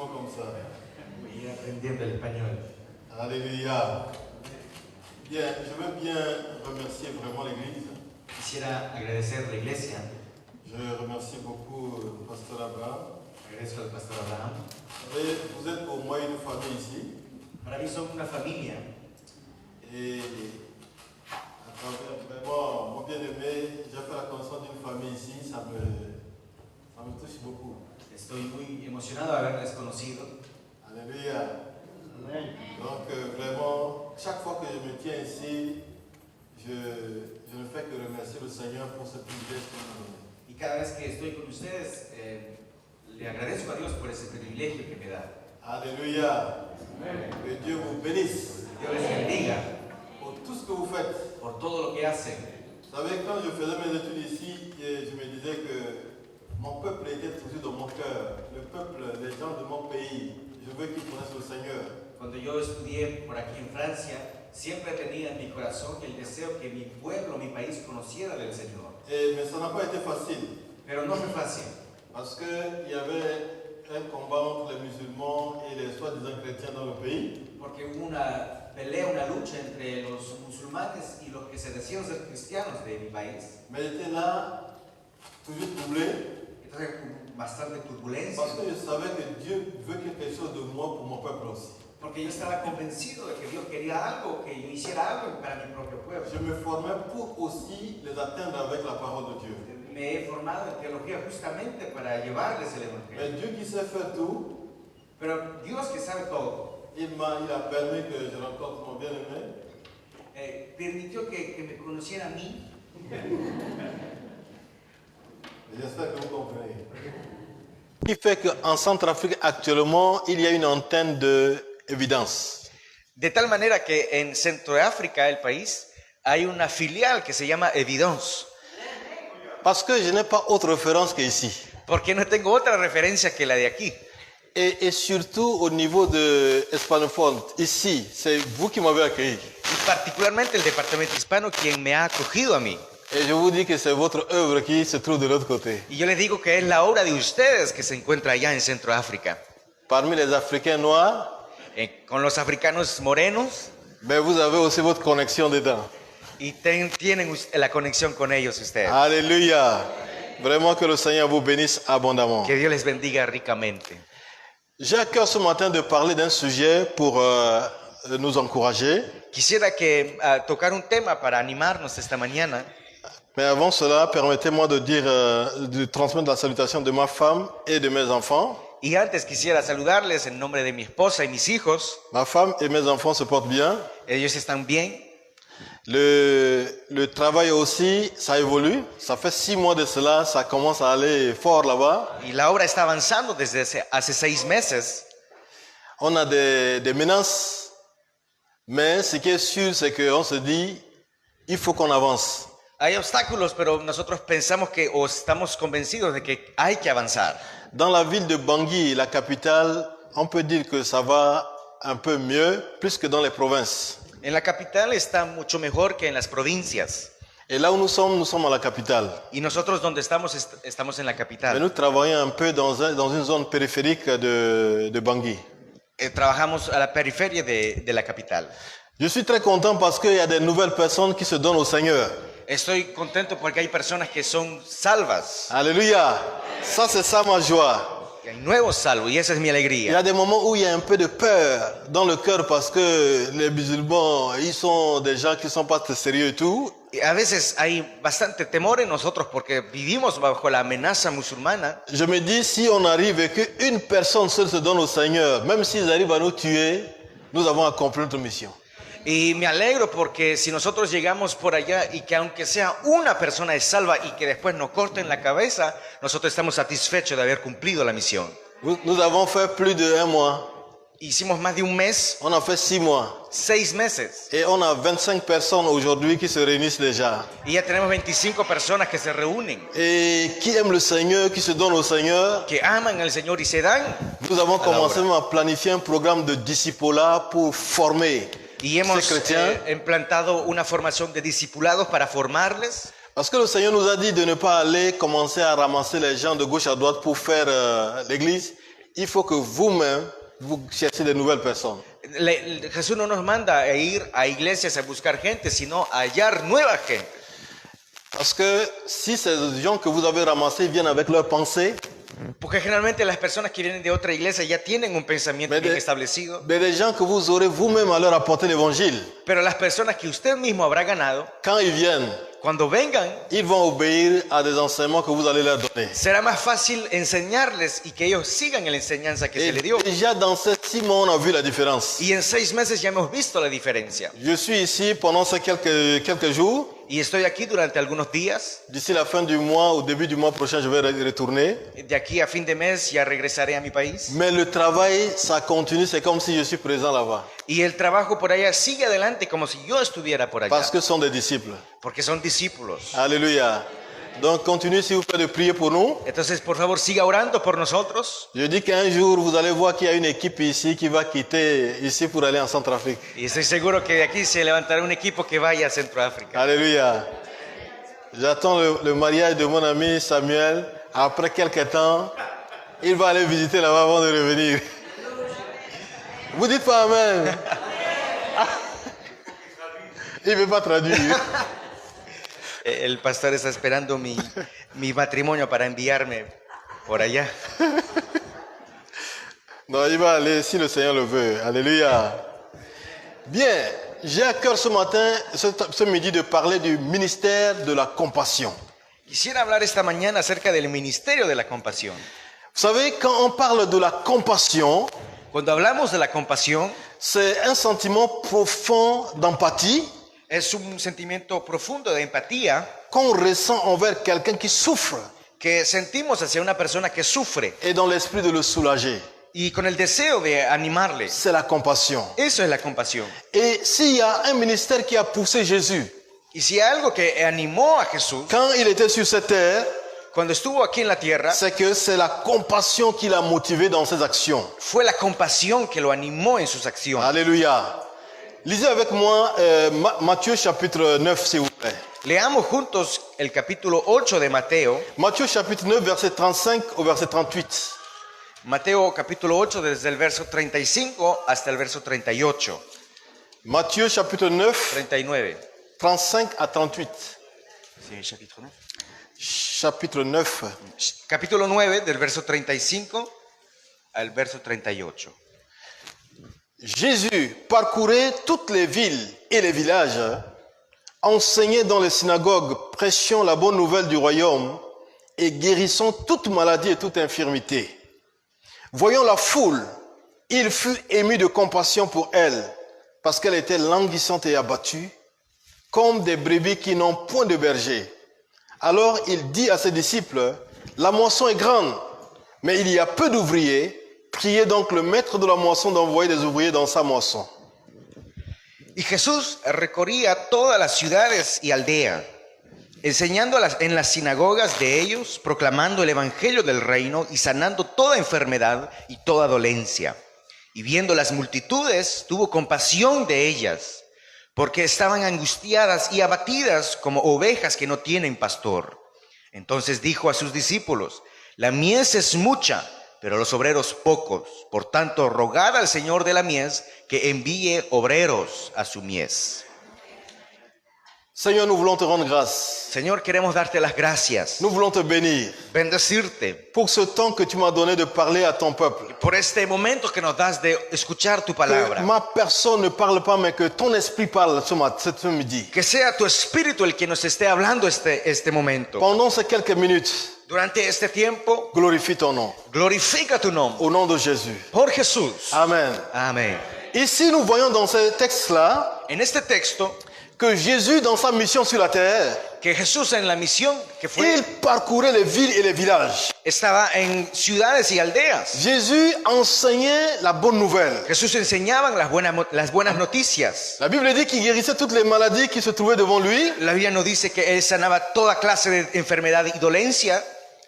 doucement comme ça. Voy aprendiendo el español. Alléluia. Bien, je veux bien remercier vraiment l'Église. Quisiera agradecer a la iglesia. Je remercie beaucoup le pasteur Abraham. Agradezco al pastor Abraham. Vous êtes pour moi une famille ici. Para mí son una familia. Et à travers vraiment, mon bien-aimé, j'ai fait la connaissance d'une famille ici, ça me touche beaucoup. Estoy muy emocionado de haberles conocido. Alléluia. Donc vraiment, chaque fois que je me tiens ici, je ne fais que remercier le Seigneur pour ce privilège qu'il m'a donné. Y cada vez que estoy con ustedes, le agradezco a Dios por ese privilegio que me da. Alléluia. Que Dieu vous bénisse. Dios les bendiga Pour tout ce que vous faites. por todo lo que hacen. Vous savez, quand je faisais mes études ici, je me disais que mon peuple était toujours dans mon cœur. Le peuple, les gens de mon pays, je veux qu'ils connaissent le Seigneur. Cuando yo estudié por aquí en Francia, siempre tenía en mi corazón el deseo que mi pueblo, mi país conociera del Señor. Mais ça n'a pas été facile. Pero no fue fácil, Parce qu'il y avait un combat entre les musulmans et les soi-disant chrétiens dans le pays. porque hubo una pelea, una lucha entre los musulmanes y los que se decían ser cristianos de mi país. Mais j'étais là, toujours troublé, Entonces, con bastante turbulencia, parce que je savais que Dieu veut quelque chose de moi pour mon peuple aussi. porque yo estaba convencido de que Dios quería algo, que yo hiciera algo para mi propio pueblo. Je me formais pour aussi les atteindre avec la parole de Dieu. Me he formado en teología justamente para llevarles el Mais Evangelio. Dieu qui sait faire tout, Pero Dios que sabe todo, il a permis que je rencontre mon bien-aimé. permitió que me conociera a mí. Et j'espère que vous comprenez. Ce qui fait qu'en Centrafrique, actuellement, il y a une antenne d'évidence. De tal manera que en Centroáfrica, el país, hay una filial que se llama Evidence, Parce que je n'ai pas autre référence qu'ici. porque no tengo otra referencia que la de aquí. Et surtout au niveau de Hispanophone, ici, c'est vous qui m'avez accueilli. Y particularmente el departamento hispano, quien me ha acogido a mí. Et je vous dis que c'est votre œuvre qui se trouve de l'autre côté. Y yo les digo que es la obra de ustedes que se encuentra allá en Centroáfrica. Parmi les Africains noirs, Con los africanos morenos, ben vous avez aussi votre connexion dedans. y tienen la conexión con ellos ustedes. Alléluia. Vraiment que le Seigneur vous bénisse abondamment. Que Dios les bendiga ricamente. J'ai à cœur ce matin de parler d'un sujet pour nous encourager. Quisiera tocar un tema para animarnos esta mañana. Mais avant cela, permettez-moi de transmettre la salutation de ma femme et de mes enfants. Y antes quisiera saludarles en nombre de mi esposa y mis hijos. Ma femme et mes enfants se portent bien. Ellos están bien. Le travail aussi, ça évolue. Ça fait 6 mois de cela, ça commence à aller fort là-bas. Y la obra está avanzando desde hace 6 meses. On a des menaces, mais ce qui est sûr, c'est qu'on se dit, il faut qu'on avance. Hay obstáculos, pero nosotros pensamos o estamos convencidos de que hay que avanzar. Dans la ville de Bangui, la capitale, on peut dire que ça va un peu mieux, plus que dans les provinces. En la capital está mucho mejor que en las provincias. Et là où nous sommes à la capitale. Y nosotros donde estamos en la Mais capital. nous travaillons un peu dans une zone périphérique de Bangui. Trabajamos a la periferia de la capital. Je suis très content parce qu'il y a des nouvelles personnes qui se donnent au Seigneur. Estoy contento porque hay personas que son salvas. Alléluia. Ça, c'est ça ma joie. Hay nuevos salvos y esa es mi Il y alegría. a des moments où il y a un peu de peur dans le cœur parce que les musulmans, ils sont des gens qui ne sont pas très sérieux et tout. Y a veces hay bastante temor en nosotros porque vivimos bajo la amenaza musulmana. Je me dis, si on arrive et qu'une personne seule se donne au Seigneur, même s'ils arrivent à nous tuer, nous avons accompli notre mission. Y me alegro porque si nosotros llegamos por allá y que aunque sea una persona es salva y que después nos corten la cabeza, nosotros estamos satisfechos de haber cumplido la misión. Nous avons fait plus de 1 mois. Hicimos más de un mes, On a fait 6 mois. 6 meses. Et on a 25 personnes aujourd'hui qui se réunissent déjà. Y ya tenemos 25 personas que se reúnen, Et qui aiment le Seigneur, qui se donnent au Seigneur. que aman al Señor y se dan. Nous avons À la commencé à planifier un programme de discipulat pour former Y hemos ces chrétiens. implantado una formación de discipulados para formarles. Parce que le Seigneur nous a dit de ne pas aller commencer à ramasser les gens de gauche à droite pour faire l'église. il faut que vous-même, vous cherchiez de nouvelles personnes. Jesús no nos manda a ir a iglesias a buscar gente, sino a hallar nueva gente. Parce que si ces gens que vous avez ramassés viennent avec leurs pensées, Porque generalmente las personas que vienen de otra iglesia ya tienen un pensamiento bien establecido. mais des gens que vous aurez vous-même à leur apporter l'évangile, Pero las personas que usted mismo habrá ganado, quand ils viennent, cuando vengan, ils vont obéir à des enseignements que vous allez leur donner. será más fácil enseñarles y que ellos sigan en la enseñanza que se Et le dio. déjà dans ces 6 mois, on a vu la différence. Y en 6 meses ya hemos visto la diferencia. Je suis ici pendant ces quelques jours. Y estoy aquí durante algunos días. D'ici la fin du mois, au début du mois prochain, je vais retourner. De aquí a fin de mes ya regresaré a mi país. Mais le travail, ça continue. C'est comme si je suis présent là-bas. Y el trabajo por allá sigue adelante como si yo estuviera por allá. Parce que ce sont des disciples. Porque son discípulos. Alléluia. Donc, continuez s'il vous plaît de prier pour nous. Entonces, por favor, siga orando por nosotros. Je dis qu'un jour, vous allez voir qu'il y a une équipe ici qui va quitter ici pour aller en Centrafrique. Y estoy seguro que de aquí se levantará un equipo que vaya a Centroáfrica. Alléluia. J'attends le mariage de mon ami Samuel. Après quelques temps, il va aller visiter là-bas avant de revenir. Vous dites pas Amen. Il ne veut pas traduire. El pastor está esperando mi matrimonio para enviarme por allá. Non, il va aller si le Seigneur le veut. Alléluia. Bien, j'ai à cœur ce matin, ce midi, de parler du ministère de la compassion. Quisiera hablar esta mañana acerca del ministerio de la compasión. Vous savez, quand on parle de la compassion, Cuando hablamos de la compasión, c'est un sentiment profond d'empathie es un sentimiento profundo de empatía qu'on ressent envers quelqu'un qui souffre que sentimos hacia una persona que sufre et dans l'esprit de le soulager. y con el deseo de animarle. C'est la compassion. Eso es la compasión. Et s'il y a un ministère qui a poussé Jésus, Y si hay algo que animó a Jesús quand il était sur cette terre, cuando estuvo aquí en la tierra, c'est que c'est la compassion qui l'a motivé dans ses actions. fue la compasión que lo animó en sus acciones. Alléluia. Lisez avec moi Matthieu chapitre 9, s'il vous plaît. Leamos juntos el capítulo 8 de Mateo. Matthieu chapitre 9, verset 35 au verset 38. Mateo capítulo 8 desde el verso 35 hasta el verso 38. Matthieu chapitre 9, 39. 35 à 38. Sí, chapitre 9. Chapitre 9. Capítulo 9 del verso 35 al verso 38. Jésus parcourait toutes les villes et les villages, enseignait dans les synagogues, prêchant la bonne nouvelle du royaume et guérissant toute maladie et toute infirmité. Voyant la foule, il fut ému de compassion pour elle, parce qu'elle était languissante et abattue, comme des brebis qui n'ont point de berger. Alors il dit à ses disciples, la moisson est grande, mais il y a peu d'ouvriers. Priez donc le maître de la moisson d'envoyer des ouvriers dans sa moisson. Y Jesús recorría todas las ciudades y aldeas, enseñando en las sinagogas de ellos, proclamando el evangelio del reino y sanando toda enfermedad y toda dolencia. Y viendo las multitudes, tuvo compasión de ellas, porque estaban angustiadas y abatidas como ovejas que no tienen pastor. Entonces dijo a sus discípulos, la mies es mucha, pero los obreros pocos. Por tanto, rogad al Señor de la mies que envíe obreros a su mies. Seigneur, nous voulons te rendre grâce. Señor, queremos darte las gracias, Nous voulons te bénir bendecirte pour ce temps que tu m'as donné de parler à ton peuple. por este momento que nos das de escuchar tu Que palabra. ma personne ne parle pas, mais que ton esprit parle ce midi. Que sea tu espíritu el que nos esté hablando este momento. Pendant ces quelques minutes, Durante este tiempo, glorifie ton nom. glorifica tu nombre. Au nom de Jésus. Por Jesús. Amen. Amén. Ici, nous voyons dans ce texte-là En este texto, que Jésus, dans sa mission sur la terre, que Jesús en la misión que fue, il parcourait les villes et les villages. estaba en ciudades y aldeas. Jésus enseignait la bonne nouvelle. Jesús enseñaba las buenas noticias. La Bible dit qu'il guérissait toutes les maladies qui se trouvaient devant lui. La Biblia nos dice que él sanaba toda clase de enfermedad y dolencia,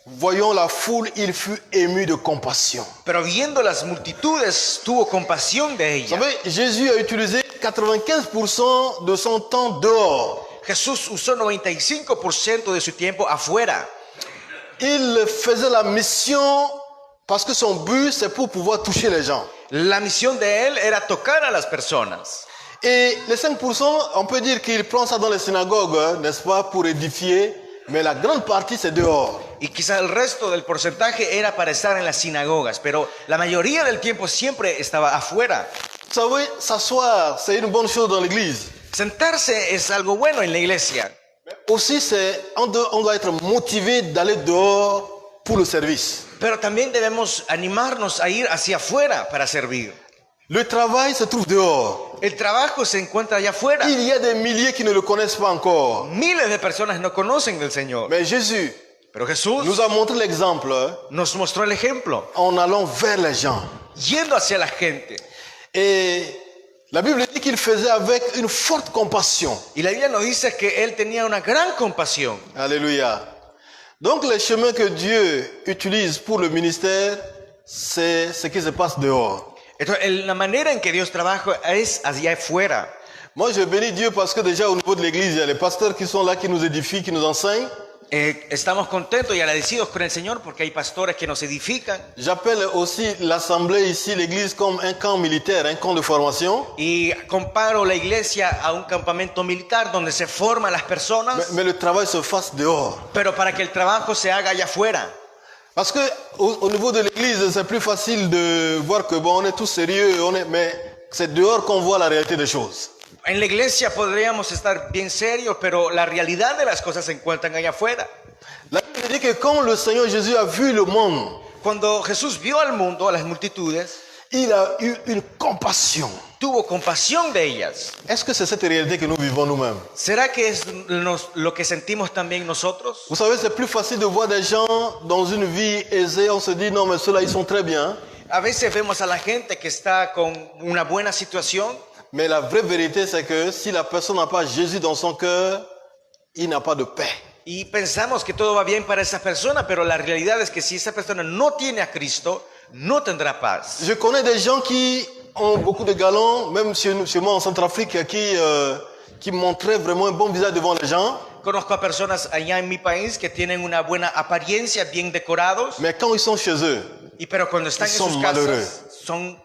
Voyant la foule, il fut ému de compassion. pero viendo las multitudes tuvo compasión de Vous ellas. savez, Jésus a utilisé 95% de son temps dehors. Jesús usó 95% de su tiempo afuera. Il faisait la mission Parce que son but, c'est pour pouvoir toucher les gens. La misión de él era tocar a las personas. Et les 5%, on peut dire qu'il prend ça dans les synagogues, hein, n'est-ce pas, pour édifier, mais la grande partie, c'est dehors. Y quizá el resto del porcentaje era para estar en las sinagogas, pero la mayoría del tiempo siempre estaba afuera. Vous savez, s'asseoir, c'est une bonne chose dans l'église. Sentarse es algo bueno en la iglesia. Aussi, on doit être motivé d'aller dehors pour le service. Pero también debemos animarnos a ir hacia afuera para servir. Le travail se trouve dehors. El trabajo se encuentra allá afuera. Il y a des milliers qui ne le connaissent pas encore. Miles de personas no conocen del Señor. Mais Jésus Pero Jesús nous a montré l'exemple nos mostró el ejemplo, en allant vers les gens. yendo hacia la gente. Et la Bible dit qu'il faisait avec une forte compassion. Y la Biblia nos dice que él tenía una gran compasión. Alléluia. Donc les chemins que Dieu utilise pour le ministère, c'est ce qui se passe dehors. Entonces, la manera en que Dios trabaja es allá afuera. Moi, je bénis Dieu parce que déjà au niveau de l'église, il y a les pasteurs qui sont là, qui nous édifient, qui nous enseignent. Estamos contentos y agradecidos con el Señor porque hay pastores que nos edifican. J'appelle aussi l'assemblée ici, l'église, comme un camp militaire, un camp de formation. Y comparo la iglesia a un campamento militar donde se forman las personas, Mais le travail se fasse dehors. pero para que el trabajo se haga allá afuera. Parce que au niveau de l'église, c'est plus facile de voir que bon, on est tous sérieux, mais c'est dehors qu'on voit la réalité des choses. En la iglesia podríamos estar bien serios, pero la realidad de las cosas se encuentran allá afuera. La Bible dit que quand le Seigneur Jésus a vu le monde, Cuando Jesús vio al mundo, a las multitudes, il a eu une compassion. tuvo compasión de ellas. Est-ce que c'est cette réalité que nous vivons nous-mêmes? ¿Será que es lo que sentimos también nosotros? Vous savez, c'est plus facile de voir des gens dans une vie aisée, on se dit non mais ceux-là ils sont très bien. A veces vemos a la gente que está con una buena situación, Mais la vraie vérité c'est que si la personne n'a pas Jésus dans son cœur, il n'a pas de paix. y pensamos que todo va bien para esa persona, pero la realidad es que si esa persona no tiene a Cristo, no tendrá paz. Je connais des gens qui ont beaucoup de galons, même chez moi en Centrafrique, qui montraient vraiment un bon visage devant les gens. Conozco a personas allá en mi país que tienen una buena apariencia, bien decorados, Mais quand ils sont chez eux, pero cuando están en Son sus malheureux. casas son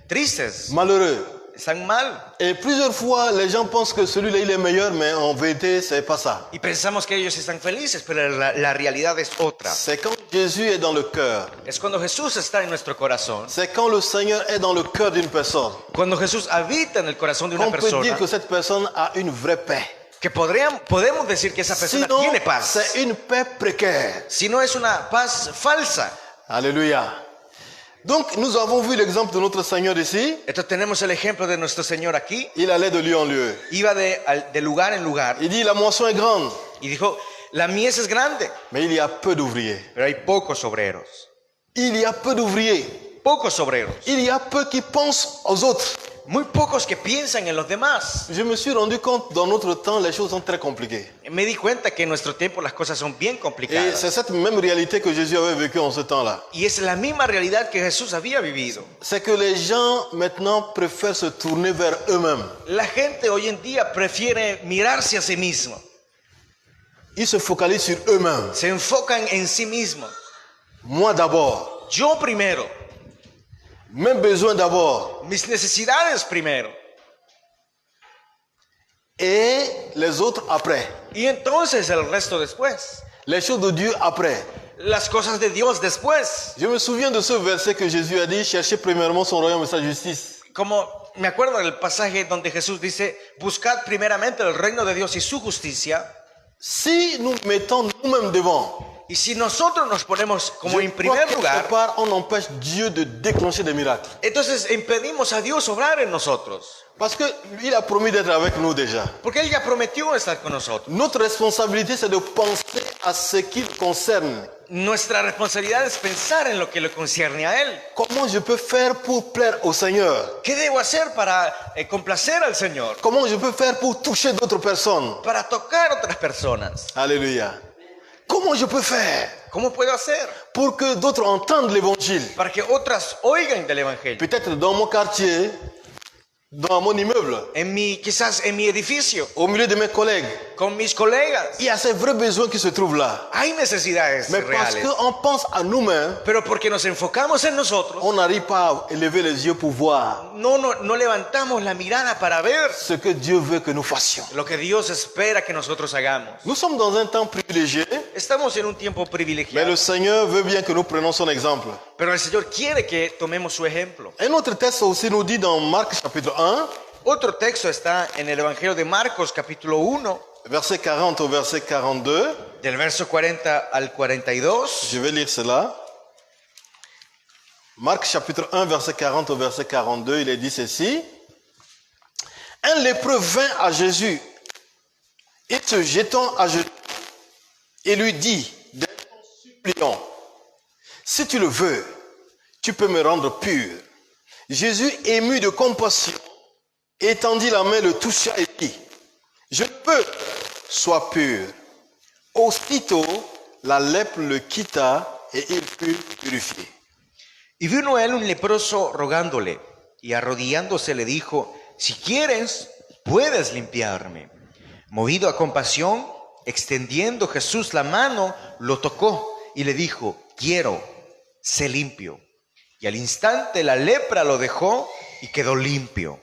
tristes, malheureux. están mal. Et plusieurs fois, les gens pensent que celui-là, il est meilleur, mais en vérité, c'est pas ça. Y pensamos que ellos están felices, pero la realidad es otra. C'est quand Jésus est dans le cœur. Es cuando Jesús está en nuestro corazón, C'est quand le Seigneur est dans le cœur d'une personne. cuando Jesús habita en el corazón de una On peut persona, dire que cette personne a une vraie paix. que podemos decir que esa persona Sinon, tiene paz. c'est une paix précaire. Si no es una paz falsa. Alléluia. Donc, nous avons vu l'exemple de notre Seigneur ici. Entonces tenemos el ejemplo de nuestro Señor aquí. Il allait de lieu en lieu. Iba de lugar en lugar Il dit, la moisson est grande, y dijo, la mies es grande, mais il y a peu d'ouvriers. pero hay pocos obreros. Il y a peu d'ouvriers. Pocos obreros. Il y a peu qui pensent aux autres. Muy pocos que piensan en los demás. Je me suis rendu compte, dans notre temps, les choses sont très compliquées. Me di cuenta que en nuestro tiempo las cosas son bien Et complicadas. c'est cette même réalité que Jésus avait vécue en ce temps-là. Y es la misma realidad que Jesús había vivido. C'est que les gens maintenant préfèrent se tourner vers eux-mêmes. La gente hoy en día prefiere mirarse a sí mismo. Ils se focalisent sur eux-mêmes. Se enfocan en sí mismos. Moi d'abord. Yo primero. Mes besoins d'abord. Mis necesidades primero. Et les autres après. Y entonces el resto después. Les choses de Dieu après. Las cosas de Dios después. Je me souviens de ce verset que Jésus a dit, cherchez premièrement son royaume et sa justice. Como me acuerdo del pasaje donde Jesús dice, buscad primeramente el reino de Dios y su justicia. Si nous mettons nous-mêmes devant, Y si nosotros nos ponemos como en je crois primer que lugar, quelque part, on empêche Dieu de déclencher des miracles. entonces impedimos a Dios obrar en nosotros. Parce qu'il a promis d'être avec nous déjà. Porque Él ya prometió estar con nosotros. Notre responsabilité, c'est de penser à ce qui le concerne. Nuestra responsabilidad es pensar en lo que le concierne a Él. Comment je peux faire pour plaire au Seigneur? ¿Qué debo hacer para complacer al Señor? Comment je peux faire pour toucher d'autres personnes? Para tocar a otras personas. Alléluia. Comment je peux faire ¿Cómo puedo hacer? pour que d'autres entendent l'évangile? Para que otras oigan del Evangelio. Peut-être dans mon quartier, dans mon immeuble, quizás en mi edificio, au milieu de mes collègues. con mis colegas. Il y a ces vrais besoins qui se trouvent là. Hay necesidades Mais parce reales. qu'on pense à nous-mêmes, Pero porque nos enfocamos en nosotros, on n'arrive pas à élever les yeux pour voir no levantamos la mirada para ver ce que Dieu veut que nous fassions. lo que Dios espera que nosotros hagamos. Nous sommes dans un temps privilégié, Estamos en un tiempo mais privilegiado, le Seigneur veut bien que nous prenions son exemple. pero el Señor quiere que tomemos su ejemplo. Un autre texte aussi nous dit dans Marc chapitre 1, Otro texto está en el Evangelio de Marcos, capítulo 1, verset 40 au verset 42. del verso 40 al 42. Je vais lire cela. Marc chapitre 1, verset 40 au verset 42, il est dit ceci. Un lépreux vint à Jésus et se jetant à genoux et lui dit, d'un ton suppliant, si tu le veux, tu peux me rendre pur. Jésus, ému de compassion, étendit la main, le toucha et dit, je peux, sois pur. Aussitôt, la lèpre le quitta et il fut purifié. Y vino a él un leproso rogándole, y arrodillándose le dijo, si quieres, puedes limpiarme. Movido a compasión, extendiendo Jesús la mano, lo tocó y le dijo, quiero, sé limpio. Y al instante la lepra lo dejó y quedó limpio.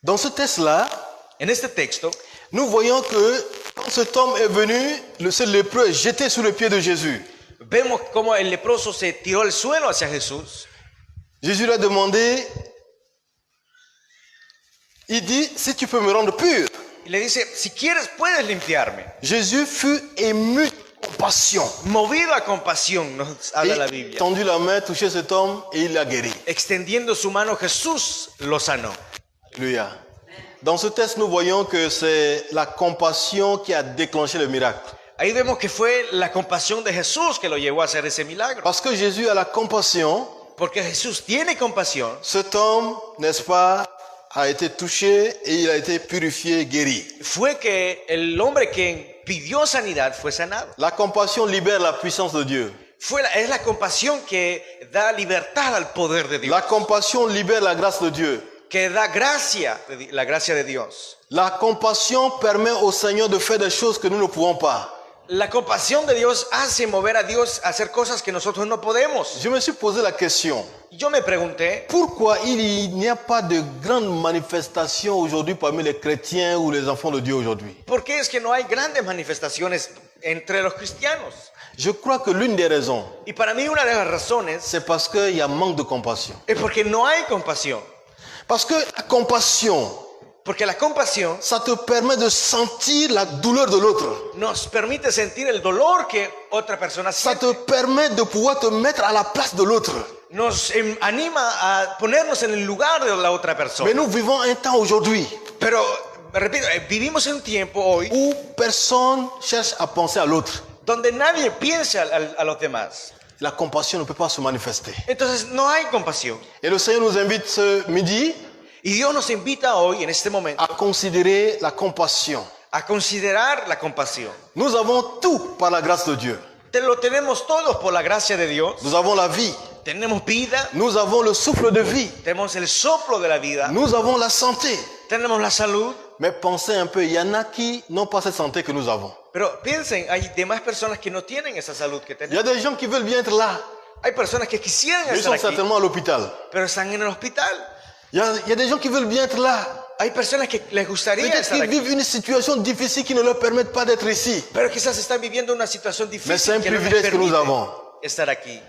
Dans ce texte-là, En este texto, nous voyons que quand cet homme est venu, ce lépreux est jeté sous le pied de Jésus. vemos cómo el leproso se tiró al suelo hacia Jesús. Jésus lui a demandé, il dit, si tu peux me rendre pur. Y le dice, si quieres, puedes limpiarme. Jésus fut ému de compassion. Movido a compasión, nos habla la Il a Biblia. tendu la main, touché cet homme et il l'a guéri. Extendiendo su mano, Jesús lo sanó. Alléluia. Dans ce texte, nous voyons que c'est la compassion qui a déclenché le miracle. Ahí vemos que fue la compasión de Jesús que lo llevó a hacer ese milagro. Parce que Jésus a la compassion, Porque Jesús tiene compasión. cet homme, n'est-ce pas, a été touché et il a été purifié, guéri. Fue que el hombre que pidió sanidad fue sanado. La compassion libère la puissance de Dieu. Es la compasión que da libertad al poder de Dios. La compassion libère la grâce de Dieu. Que da gracia, la gracia de Dios. La compassion permet au Seigneur de faire des choses que nous ne pouvons pas. La compasión de Dios hace mover a Dios a hacer cosas que nosotros no podemos. Je me suis posé la question, Yo me pregunté, pourquoi il n'y a pas de grandes manifestations aujourd'hui parmi les chrétiens ou les enfants de Dieu aujourd'hui? ¿por qué es que no hay grandes manifestaciones entre los cristianos? Je crois que l'une des raisons, Y para mí una de las razones c'est parce qu'il y a manque de compassion. es porque no hay compasión. Parce que la compassion, Porque la compasión ça te permet de sentir la douleur de l'autre. nos permite sentir el dolor que otra persona Ça siente. te permet de pouvoir te mettre à la place de l'autre. Nos anima a ponernos en el lugar de la otra persona. Mais nous vivons un temps aujourd'hui Pero, repito, vivimos en un tiempo hoy où personne cherche à penser à l'autre. donde nadie piensa a los demás. La compassion ne peut pas se manifester. Entonces no hay compasión. Et le Seigneur nous invite ce midi Y Dios nos invita hoy, en este momento, à considérer la compassion. a considerar la compasión. Nous avons tout par la grâce de Dieu. Lo tenemos todos por la gracia de Dios. Nous avons la vie. Tenemos vida, Nous avons le souffle de vie. tenemos el soplo de la vida, Nous avons la santé. tenemos la salud. Mais pensez un peu, il y en a qui n'ont pas cette santé que nous avons. Pero piensen, hay demás personas que no tienen esa salud que Il y a tenemos. des gens qui veulent bien être là, Hay personas que quisieran mais ils estar sont aquí, certainement à l'hôpital. pero están en el hospital. Il y a des gens qui veulent bien être là. Hay personas que les gustaría Peut-être estar qu'ils aquí, vivent une situation difficile qui ne leur permet pas d'être ici. pero quizás están viviendo una situación Mais c'est difícil un que no les privilège que nous permite avons. estar aquí.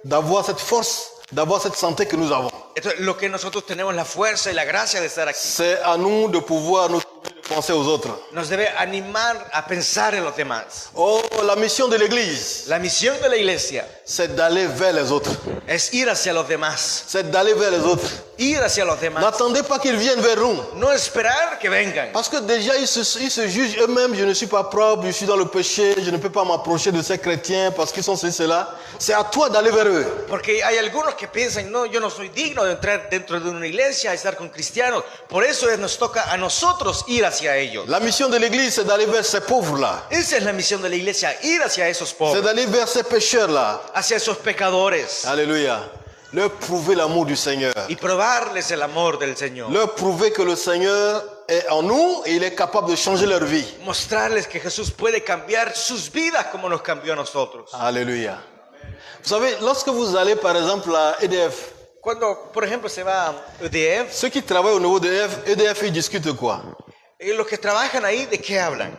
D'avoir cette force, d'avoir cette santé que nous avons. Entonces, lo que nosotros tenemos la fuerza y la gracia de estar aquí C'est à nous de pouvoir nous penser aux autres. nos debe animar a pensar en los demás. Oh, la mission de l'Église, La misión de la iglesia c'est d'aller vers les autres. es ir hacia los demás, C'est d'aller vers les autres. ir hacia los demás, N'attendez pas qu'ils viennent vers nous. no esperar que vengan. Parce que déjà, ils se jugent eux-mêmes. Je ne suis pas propre, je suis dans le péché, je ne peux pas m'approcher de ces chrétiens parce qu'ils sont ceci, cela. C'est à toi d'aller vers eux. Porque hay algunos que piensan, no, yo no soy digno de entrar dentro de una iglesia, estar con cristianos. Por eso nos toca a nosotros ir hacia ellos. La mission de l'Église, c'est d'aller vers ces pauvres-là. Esa es la misión de la iglesia, ir hacia esos C'est pobres, d'aller vers ces pécheurs-là. hacia esos pecadores. Alléluia. Leur prouver l'amour du Seigneur. y probarles el amor del Señor. Leur prouver que le Seigneur est en nous et il est capable de changer leur vie. Mostrarles que Jesús puede cambiar sus vidas como nos cambió a nosotros. Alléluia. Vous savez, lorsque vous allez par exemple à EDF, Cuando, por ejemplo, se va a EDF, ceux qui travaillent au niveau de EDF, ils discutent de quoi? los que trabajan ahí, ¿de qué hablan?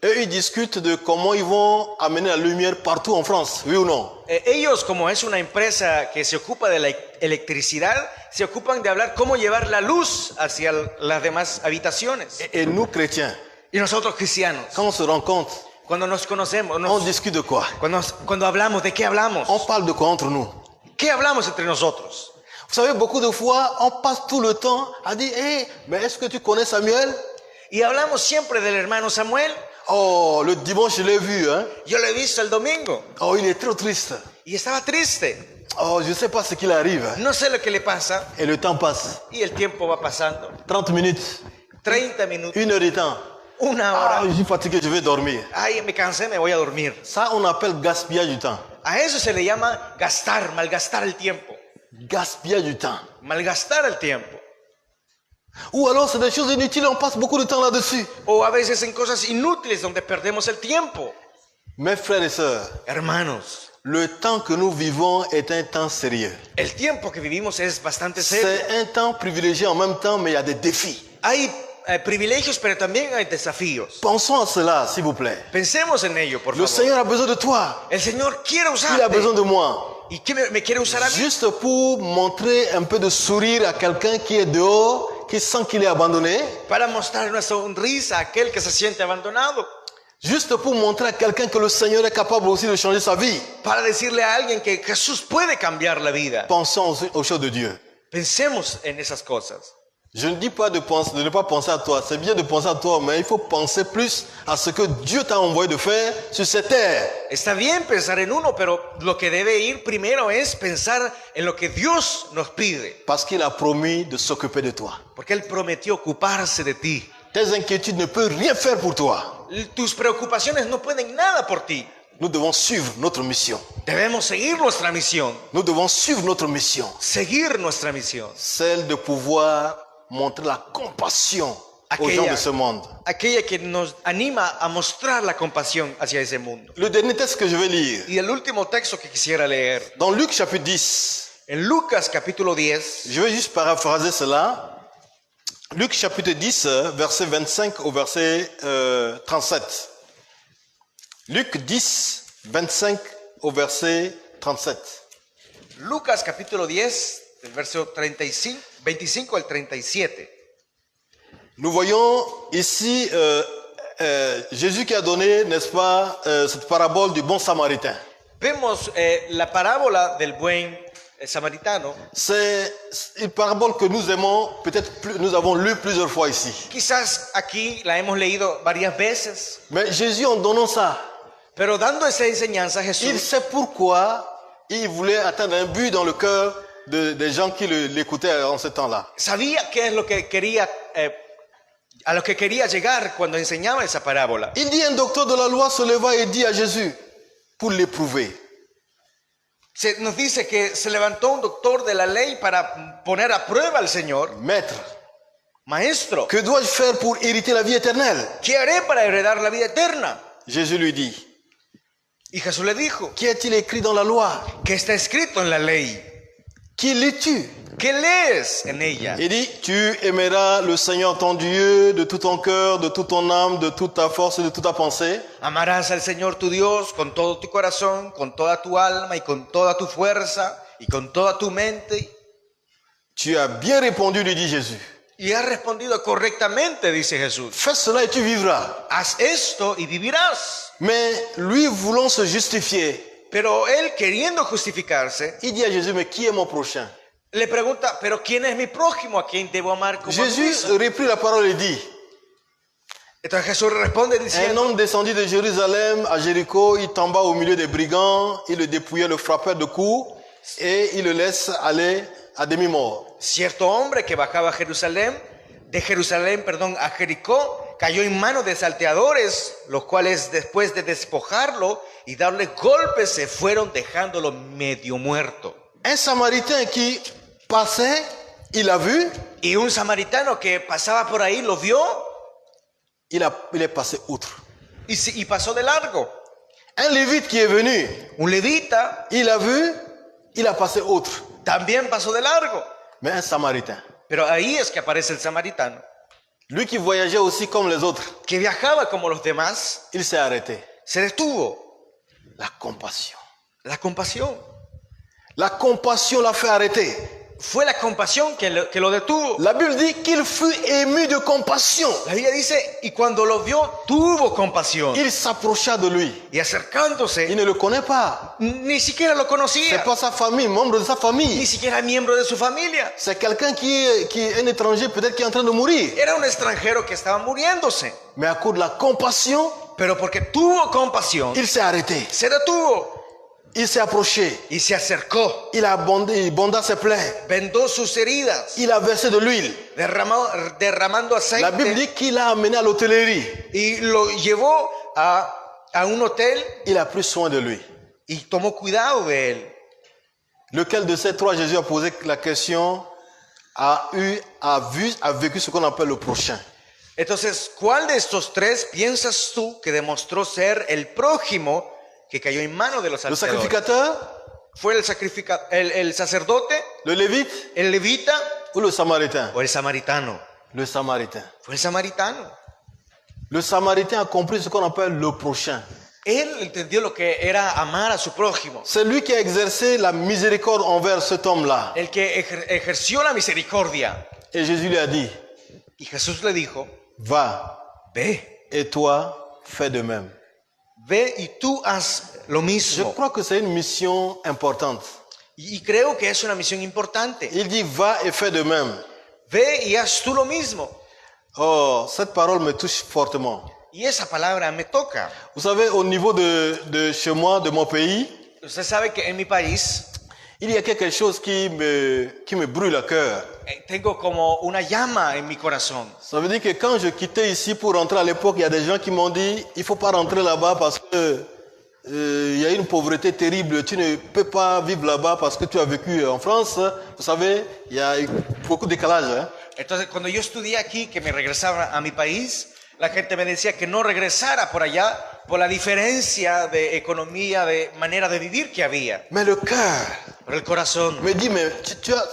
Eux, ils discutent de comment ils vont amener la lumière partout en France, oui ou non? Ellos, como es una empresa que se ocupa de la electricidad, se ocupan de hablar cómo llevar la luz hacia las demás habitaciones. Et nous, chrétiens, Y nosotros cristianos, quand on se rencontre, cuando nos conocemos, on discute de quoi? cuando hablamos, ¿de qué hablamos? On parle de quoi entre nous? ¿Qué hablamos entre nosotros? Vous savez, beaucoup de fois, on passe tout le temps à dire, hey, mais est-ce que tu connais Samuel? Y hablamos siempre del hermano Samuel. Oh, le dimanche, je l'ai vu, hein? Yo lo he visto el domingo Oh, il est trop triste. y estaba triste. Oh, je ne sais pas ce qu'il arrive. Hein? No sé lo que le pasa Et le temps passe. y el tiempo va pasando. 30 minutes, 30 minutos, 1 heure de temps. una Ah, hora. je suis fatigué, je vais dormir. Ay, me cansé, me voy a dormir. Ça, on appelle gaspillage du temps. A eso se le llama gastar, malgastar el tiempo. Gaspillage du temps. Malgastar el tiempo. Ou alors, c'est des choses inutiles, on passe beaucoup de temps là-dessus. O a veces en cosas inútiles donde perdemos el tiempo. Mes frères et sœurs, Hermanos, le temps que nous vivons est un temps sérieux. el tiempo que vivimos es bastante serio. C'est un temps privilégié en même temps, mais il y a des défis. Hay privilegios, pero también hay desafíos. Pensons à cela, s'il vous plaît. Pensemos en ello, por Le favor. Seigneur a besoin de toi. El Señor quiere Il a besoin usarte. de moi. ¿Y qué me quiere usar a mí? Juste pour montrer un peu de sourire à quelqu'un qui est dehors, qui sent qu'il est abandonné. Para mostrar una sonrisa a aquel que se siente abandonado. Juste pour montrer à quelqu'un que le Seigneur est capable aussi de changer sa vie. Para decirle a alguien que Jesús puede cambiar la vida. Pensons aux choses de Dieu. Pensemos en esas cosas. Je ne dis pas de ne pas penser à toi. C'est bien de penser à toi, mais il faut penser plus à ce que Dieu t'a envoyé de faire sur cette terre. Está bien pensar en uno, pero lo que debe ir primero es pensar en lo que Dios nos pide. Parce qu'il a promis de s'occuper de toi. Porque Él prometió ocuparse de ti. Tes inquiétudes ne peuvent rien faire pour toi. Tus preocupaciones no pueden nada por ti. Nous devons suivre notre mission. Debemos seguir nuestra misión. Nous devons suivre notre mission. Seguir nuestra misión. Celle de pouvoir montrer la compassion aux gens de ce monde. Aquella que nos anima a mostrar la compasión hacia ese mundo. Le dernier texte que je vais lire, Y el último texto que quisiera leer, dans Luc chapitre 10, en Lucas capítulo 10, je vais juste paraphraser cela. Luc chapitre 10, verset 25 au verset 37. Luc 10, 25 au verset 37. Lucas capítulo 10, del verso 35, 25 al 37. Nous voyons ici Jésus qui a donné, n'est-ce pas, cette parabole du bon samaritain. Vemos la parábola del buen samaritano. C'est une parabole que nous aimons, peut-être nous avons lu plusieurs fois ici. Quizás aquí la hemos leído varias veces, Mais Jésus, en donnant ça, pero dando esa enseñanza, il Jesús sait pourquoi il voulait atteindre un but dans le cœur des gens qui l'écoutaient en ce temps-là. sabía qué es lo que quería, a lo que quería llegar cuando enseñaba esa parábola. Il dit, un docteur de la loi se leva et dit à Jésus, pour l'éprouver, Nos dice que se levantó un doctor de la ley para poner a prueba al Señor. Maître, Maestro, que dois-je faire pour hériter la vie éternelle? ¿qué haré para heredar la vida eterna? Jésus lui dit, Y Jesús le dijo, qu'y a-t-il écrit dans la loi? ¿qué está escrito en la ley? Qui lis-tu? ¿Qué lees en ella? Il dit, tu aimeras le Seigneur ton Dieu de tout ton cœur, de toute ton âme, de toute ta force et de toute ta pensée. Amarás al Señor tu Dios con todo tu corazón, con toda tu alma y con toda tu fuerza y con toda tu mente. Tu as bien répondu, lui dit Jésus. Y has respondido correctamente, dice Jesús. Fais cela et tu vivras. Haz esto y vivirás. Mais lui, voulant se justifier, Pero él, queriendo justificarse, il dit à Jésus, mais qui est mon prochain? le pregunta, ¿pero quién es mi prójimo? ¿A quién debo amar como a mí Jésus mismo? reprit la parole et dit, Entonces Jesús responde un diciendo, homme descendit de Jérusalem à Jéricho, il tomba au milieu des brigands, il le dépouillait, le frappait de coups et il le laisse aller à demi-mort. cierto hombre que bajaba a de Jerusalén, a Jericó, cayó en manos de salteadores, los cuales después de despojarlo y darle golpes se fueron dejándolo medio muerto. Un Samaritain qui passait, il a vu, Y un samaritano que pasaba por ahí lo vio il est passé outre. y pasó de largo. Un Lévite qui est venu, Un levita il a vu, il a passé outre. también pasó de largo. Mais un Samaritain, Pero ahí es que aparece el samaritano, lui qui voyageait aussi comme les autres, que viajaba como los demás, il s'est arrêté. se detuvo. La compassion. La compasión. La compassion l'a fait arrêter. Fue la compasión que lo detuvo. La Bible dit qu'il fut ému de compassion. La Biblia dice, y cuando lo vio, tuvo compasión. Il s'approcha de lui. Y acercándose, Il ne le connaît pas. ni siquiera lo C'est conocía, pas sa famille, membre de sa ni famille. siquiera miembro de su familia. C'est quelqu'un qui est un étranger, peut-être qui est en train de mourir. Era un extranjero que estaba muriéndose, Mais à cause de la compassion, pero porque tuvo compasión, il s'est arrêté. se detuvo Il s'est approché. y se acercó, Il a bonda ses plaies. vendó sus heridas, Il a versé de l'huile. derramando La Bible aceite dit qu'il a amené à l'hôtellerie. y lo llevó a un hotel Il a pris soin de lui. y tomó cuidado de él. Lequel de ces trois, Jésus a posé la question, a vécu ce qu'on appelle le prochain? Entonces, ¿cuál de estos tres piensas tú que demostró ser el prójimo que cayó en manos de los Le sacerdotes? sacrificateur, ¿Fue el sacerdote, le lévite el levita ou le samaritain? o el samaritano? Le samaritain. Fue el samaritano. Le samaritain a compris ce qu'on appelle le prochain. Él entendió lo que era amar a su prójimo. C'est lui qui a exercé la miséricorde envers cet homme-là. El que ejerció la misericordia. Et Jésus lui a dit, Y Jesús le dijo, va, ve, et toi, fais de même. ve y tú haz lo Je mismo. crois que c'est une mission importante. Y creo que es una misión importante. Il dit, va et fais de même. Ve y haz tú lo mismo. Oh, cette parole me touche fortement. Y esa palabra me toca. Vous savez, au niveau de chez moi, de mon pays, Usted sabe que en mi país il y a quelque chose qui me brûle le cœur. tengo como una llama en mi corazón. Ça veut dire que quand je quittais ici pour rentrer à l'époque, il y a des gens qui m'ont dit, il faut pas rentrer là-bas parce que il y a une pauvreté terrible. Tu ne peux pas vivre là-bas parce que tu as vécu en France. Vous savez, il y a beaucoup de décalage. Hein? Entonces, cuando yo estudié aquí, que me regresaba a mi país, la gente me decía que no regresara por allá por la diferencia de economía, de manera de vivir que había. Mais le cœur Pero el corazón me dit, mais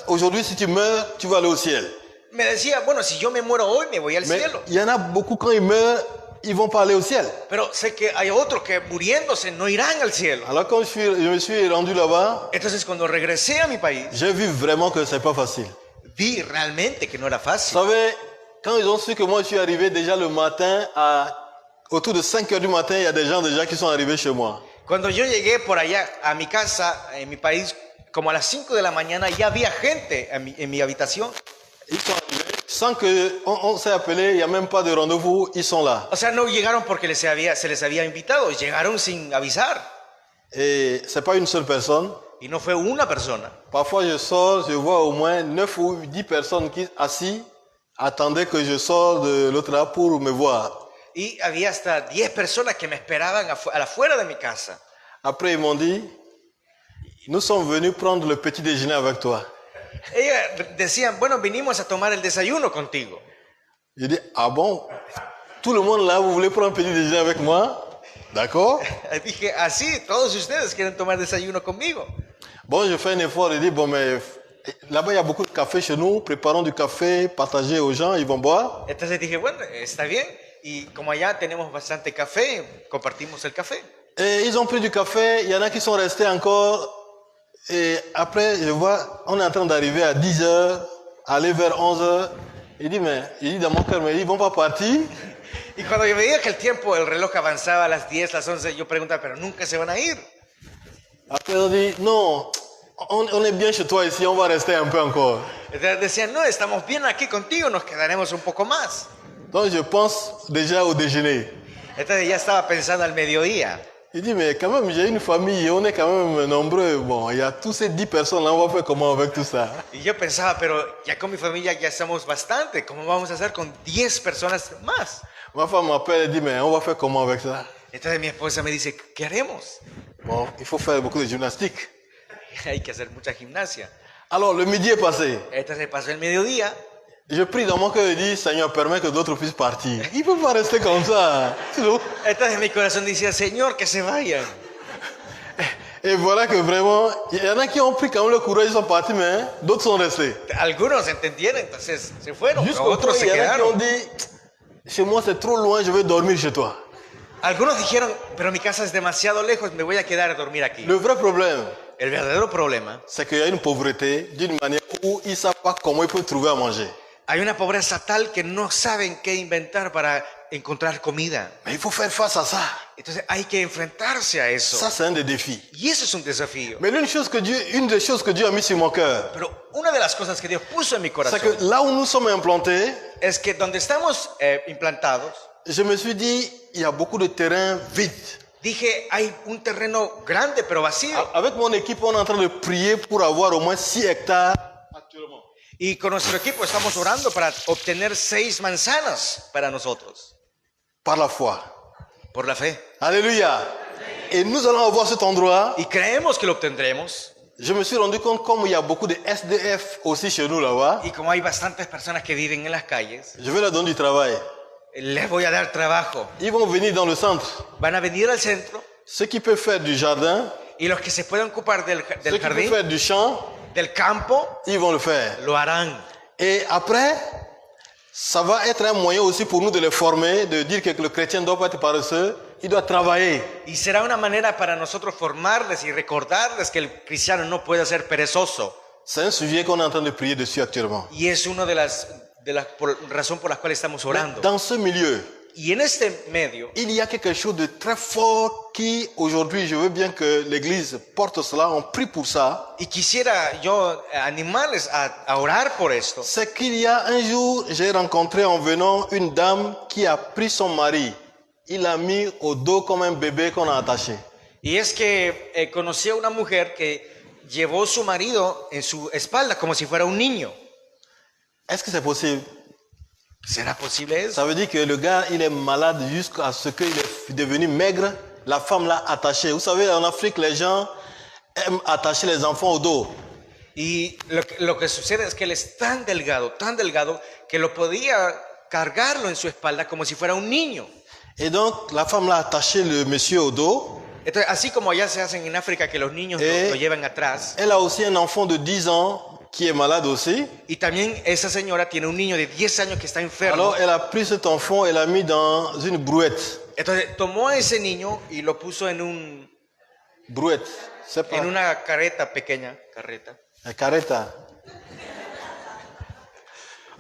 aujourd'hui, si tu meurs, tu vas aller au ciel. me decía, bueno, si yo me muero hoy, me voy al Mais cielo. il y en a beaucoup, quand ils meurent, ils vont pas aller au ciel. Pero sé que hay otros que muriéndose no irán al cielo. Alors quand je me suis rendu là-bas, Entonces, cuando regresé a mi país, j'ai vu vraiment que c'est pas facile. vi realmente que no era Vous fácil. savez, quand ils ont su que moi je suis arrivé déjà le matin, autour de 5 heures du matin, il y a des gens déjà qui sont arrivés chez moi. Cuando yo llegué por allá a mi casa, en mi país, como a las 5 de la mañana, ya había gente en mi habitación. Ils sont arrivés sans qu'on s'est appelé, il n'y a même pas de rendez-vous, ils sont là. O sea, no llegaron porque se les había invitado, llegaron sin avisar. Et c'est pas une seule personne. Y no fue una persona. Parfois je sors, je vois au moins 9 ou 10 personnes qui assis attendaient que je sorte de l'autre là pour me voir. Y había hasta 10 personas que me esperaban afuera de mi casa. Après ils m'ont dit, nous sommes venus prendre le petit déjeuner avec toi. Ellos decían, bueno, vinimos a tomar el desayuno contigo. Je dis, ah bon, tout le monde là, vous voulez prendre un petit déjeuner avec moi? D'accord? Dije, así, todos ustedes quieren tomar desayuno conmigo. Bon, je fais un effort et dis, bon, mais là-bas, il y a beaucoup de café chez nous, préparons du café, partagez aux gens, ils vont boire. Entonces dije, bueno, está bien. Y como allá tenemos bastante café, compartimos el café. Et ils ont pris du café, il y en a qui sont restés encore. Et après, je vois, on est en train d'arriver à 10 heures, aller vers 11 heures. Il dit dans mon cœur, mais ils vont pas partir. Y cuando yo veía que el tiempo, el reloj avanzaba a las 10, las 11, yo preguntaba, pero nunca se van a ir. Après, on dit, non, on est bien chez toi ici, on va rester un peu encore. Entonces decían, no, estamos bien aquí contigo, nos quedaremos un poco más. Donc, je pense déjà au déjeuner. Entonces ya estaba pensando al mediodía. Il dit, mais quand même, j'ai une famille, on est quand même nombreux. Bon, il y a tous ces 10 personnes là, on va faire comment avec tout ça? Y yo pensaba, pero ya con mi familia ya estamos bastante, ¿cómo vamos a hacer con 10 personas más? Ma femme m'appelle et dit, mais on va faire comment avec ça? Entonces mi esposa me dice, ¿qué haremos? Bon, il faut faire beaucoup de gymnastique. hay que hacer mucha gimnasia. Alors le midi est passé. Entonces pasó el mediodía. Je prie dans mon cœur et dis, Seigneur, permets que d'autres puissent partir. Il ne peut pas rester comme ça. Sinon- Entonces mi corazón decía, Señor, que se vayan. Et voilà que vraiment, il y en a qui ont pris quand même le courage, ils sont partis, mais d'autres sont restés. Algunos entendieron, entonces se fueron, pero Jusqu'au point, otros se il y en a qui ont quedaron. dit, chez moi c'est trop loin, je vais dormir chez toi. Algunos dijeron, pero mi casa es demasiado lejos, me voy a quedar a dormir aquí. Le vrai problème, El verdadero problema, c'est qu'il y a une pauvreté d'une manière où ils ne savent pas comment ils peuvent trouver à manger. hay una pobreza tal que no saben qué inventar para encontrar comida. Mais il faut faire face à ça. Entonces hay que enfrentarse a eso. Ça, c'est un des défis. Y eso es un desafío. Mais une des choses que Dieu a mis sur mon cœur, Pero una de las cosas que Dios puso en mi c'est corazón que là où nous sommes implantés, es que donde estamos implantados, je me suis dit, il y a beaucoup de terrain vide. dije, hay un terreno grande pero vacío. Avec mon équipe, on est en train de prier pour avoir au moins 6 hectares actuellement. Y con nuestro equipo estamos orando para obtener 6 manzanas para nosotros, Par la foi. por la fe. Alléluia. Et nous allons avoir cet endroit. Y creemos que lo obtendremos. Je me suis rendu compte, comme il y a beaucoup de SDF aussi chez nous là-bas, Y como hay bastantes personas que viven en las calles, je vais leur donner du travail. les voy a dar trabajo. Ils vont venir dans le centre. Van a venir al centro Ceux qui peuvent faire du jardin, y los que se puedan ocupar del ceux qui peuvent jardín, faire du champ, del campo, ils vont le faire. lo harán. Et après, ça va être un moyen aussi pour nous de les former, de dire que le chrétien ne doit pas être paresseux, il doit travailler. Y será una manera para nosotros formarles y recordarles que el cristiano no puede ser perezoso. C'est un sujet qu'on est en train de prier dessus actuellement. Y es una de las razones por las cuales estamos orando. Dans ce milieu, Y en este medio il y a quelque chose de très fort qui, aujourd'hui, je veux bien que l'Église porte cela, on prie pour ça. y quisiera yo animarles a orar por esto. C'est qu'il y a un jour, j'ai rencontré en venant une dame qui a pris son mari. Il l'a mis au dos comme un bébé qu'on a attaché. Y es que conocí a una mujer que llevó su marido en su espalda como si fuera un niño. Est-ce que c'est possible? ¿Será posible eso? Ça veut dire que le gars, il est malade jusqu'à ce qu'il est devenu maigre. La femme l'a attaché. Vous savez, en Afrique, les gens aiment attacher les enfants au dos. Y lo que sucede es que él es tan delgado, que lo podía cargarlo en su espalda como si fuera un niño. Et donc, la femme l'a attaché le monsieur au dos. Entonces, así como allá se hacen en África que los niños lo llevan atrás, Elle a aussi un enfant de 10 ans qui est malade aussi. y también esa señora tiene un niño de 10 años que está enfermo. Alors, elle a pris cet enfant et l'a mis dans une brouette. Entonces tomó a ese niño y lo puso en Brouette, c'est pas una carreta pequeña, carreta. la carreta.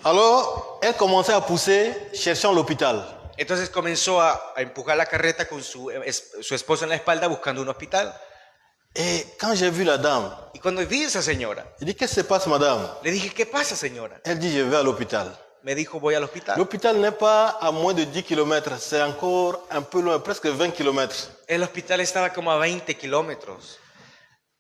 Alors, elle commençait à pousser, cherchant l'hôpital. Entonces comenzó a empujar la carreta con su esposo en la espalda buscando un hospital. Et quand j'ai vu la dame, Y cuando vi a esa señora, il dit, qu'est-ce qui se passe, madame? le dije, ¿qué pasa, señora? Elle dit, je vais à l'hôpital. Me dijo, voy al hospital. L'hôpital n'est pas à moins de 10 km, c'est encore un peu loin, presque 20 km. El hospital estaba como a 20 kilómetros.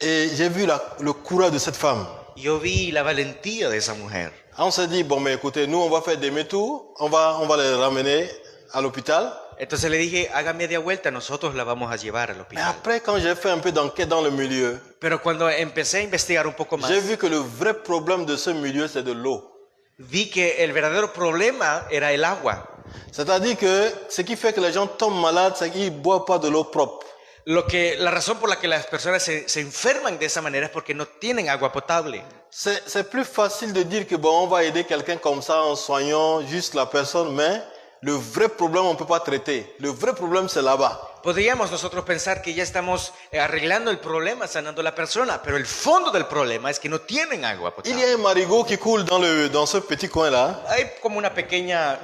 Et j'ai vu le courage de cette femme. Yo vi la valentía de esa mujer. On s'est dit, bon, mais écoutez, nous, on va faire demi-tour, on va les ramener à l'hôpital. Entonces le dije, haga media vuelta, nosotros la vamos a llevar al Mais hospital. après, quand j'ai fait un peu d'enquête dans le milieu, Pero cuando empecé a investigar un poco más, j'ai vu que le vrai problème de ce milieu, c'est de l'eau. vi que el verdadero problema era el agua. C'est-à-dire que ce qui fait que les gens tombent malades, c'est qu'ils ne boivent pas de l'eau propre. La razón por la que las personas se enferman de esa manera es porque no tienen agua potable. C'est plus facile de dire que bon, on va aider quelqu'un comme ça en soignant juste la personne, mais le vrai problème, on ne peut pas traiter. Le vrai problème, c'est là-bas. Podríamos nosotros pensar que ya estamos arreglando el problema, sanando a la persona, pero el fondo del problema es que no tienen agua Il y potable. a un marigot qui coule dans ce petit coin-là. Hay como un